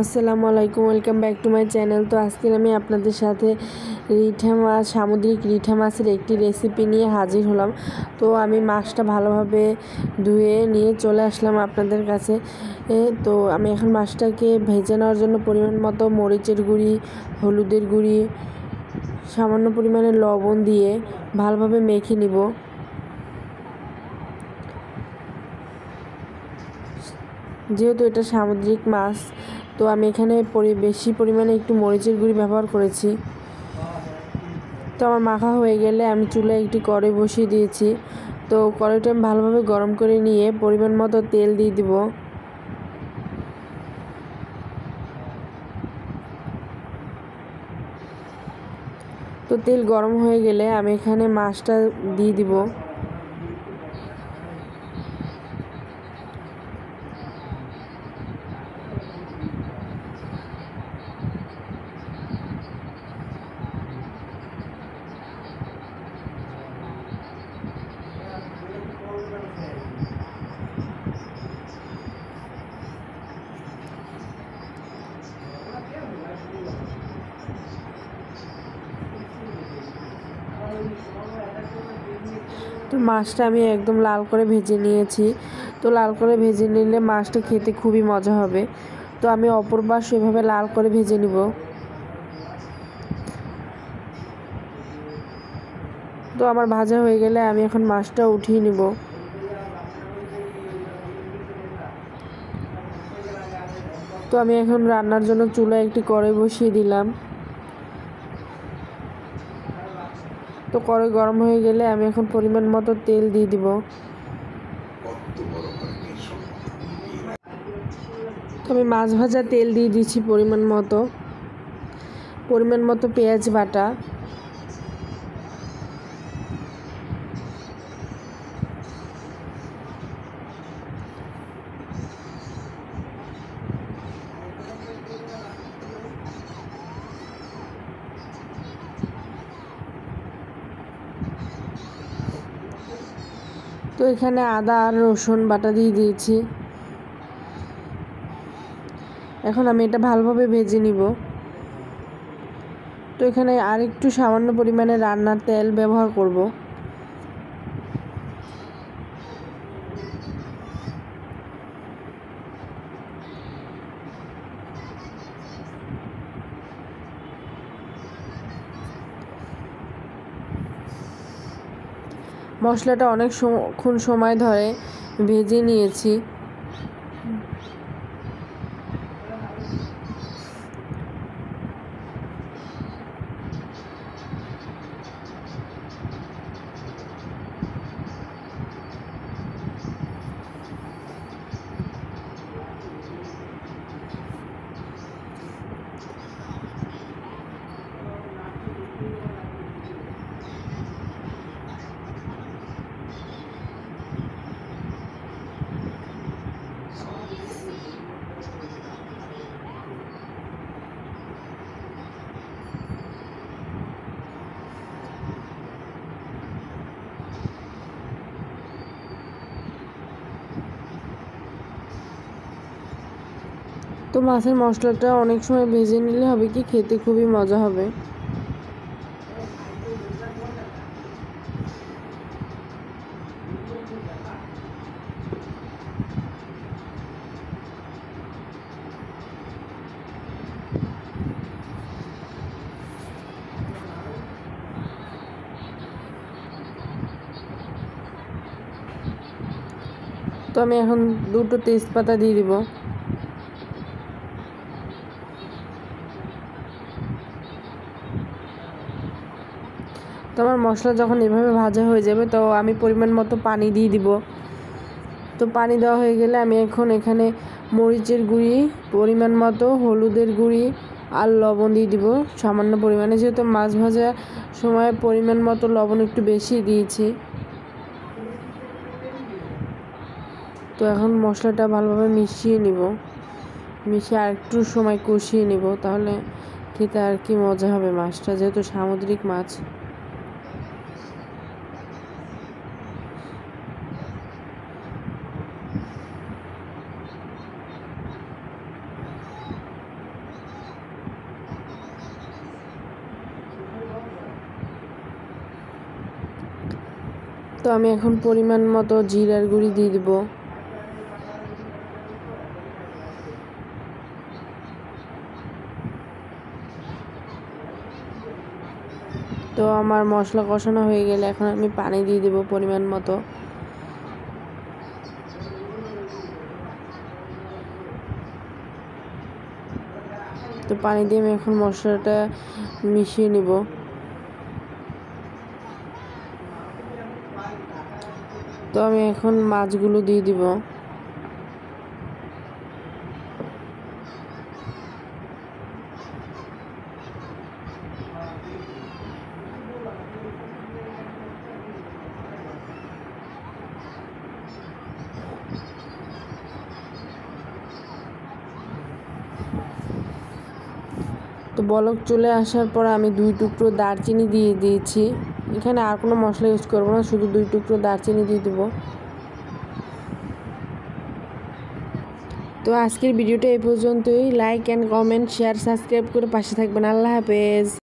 আসসালামু আলাইকুম, welcome back to my channel. তো আজকে আমি আপনাদের সাথে সামুদ্রিক রিঠা মাছের একটি রেসিপি নিয়ে হাজির হলাম। তো আমি মাছটা ভালোভাবে ধুয়ে নিয়ে চলে আসলাম আপনাদের কাছে। তো আমি এখন মাছটাকে ভেজে নেওয়ার জন্য পরিমাণ মতো মরিচের গুঁড়ি, হলুদের গুঁড়ি, সামান্য পরিমাণে লবণ দিয়ে ভালোভাবে মেখে নিব। যেহেতু এটা সামুদ্রিক মাছ, তো আমি এখানে বেশি পরিমাণে একটু মরিচের গুঁড়ি ব্যবহার করেছি। তো আমার মাখা হয়ে গেলে আমি চুলায় একটি কড়াই বসিয়ে দিয়েছি। তো কড়াইটা আমি ভালোভাবে গরম করে নিয়ে পরিমাণ মতো তেল দিয়ে দিব। তো তেল গরম হয়ে গেলে আমি এখানে মাছটা দিয়ে দিব। তো মাছটা আমি একদম লাল করে ভেজে নিয়েছি। তো লাল করে ভেজে নিলে মাছটা খেতে খুবই মজা হবে। তো আমি অপর পাশ এভাবে লাল করে ভেজে নিব। তো আমার ভাজা হয়ে গেলে আমি এখন মাছটা উঠিয়ে নিব। তো আমি এখন রান্নার জন্য চুলায় একটি কড়াই বসিয়ে দিলাম। তো কড়াই গরম হয়ে গেলে আমি এখন পরিমাণ মতো তেল দিয়ে দিব। তো আমি মাছ ভাজা তেল দিয়ে দিচ্ছি পরিমাণ মতো পেঁয়াজ বাটা, তো এখানে আদা আর রসুন বাটা দিয়ে দিয়েছি। এখন আমি এটা ভালোভাবে ভেজে নিব। তো এখানে আরেকটু সামান্য পরিমাণে রান্নার তেল ব্যবহার করব। মশলাটা অনেকক্ষণ সময় ধরে ভেজে নিয়েছি। তো মাছের মশলাটা অনেক সময় ভেজে নিলে হবে কি খেতে খুবই মজা হবে। তো আমি এখন দুটো তেজপাতা দিয়ে দিব। তো আমার মশলা যখন এভাবে ভাজা হয়ে যাবে, তো আমি পরিমাণ মতো পানি দিয়ে দিব। তো পানি দেওয়া হয়ে গেলে আমি এখন এখানে মরিচের গুঁড়ি, পরিমাণ মতো হলুদের গুঁড়ি আর লবণ দিয়ে দিব সামান্য পরিমাণে, যেহেতু মাছ ভাজার সময় পরিমাণ মতো লবণ একটু বেশি দিয়েছি। তো এখন মশলাটা ভালোভাবে মিশিয়ে নিব, মিশিয়ে আর একটু সময় কষিয়ে নিব, তাহলে খেতে আর কি মজা হবে মাছটা, যেহেতু সামুদ্রিক মাছ। তো আমি এখন পরিমাণ মতো জিরার গুঁড়ি দিয়ে দেব। তো আমার মশলা কষানো হয়ে গেলে এখন আমি পানি দিয়ে দেব পরিমাণ মতো। তো পানি দিয়ে আমি এখন মশলাটা মিশিয়ে নেব। তো আমি এখন মাছগুলো দিয়ে দিব। তো বলক চলে আসার পর আমি 2 টুকরো দারচিনি দিয়ে দিয়েছি। এখানে আর কোনো মশলা ইউজ করব না, শুধু 2 টুকরো দারচিনি দিয়ে দেব। তো আজকের ভিডিওটা এই পর্যন্তই। Like and comment, share, subscribe করে পাশে থাকবেন। আল্লাহ হাফেজ।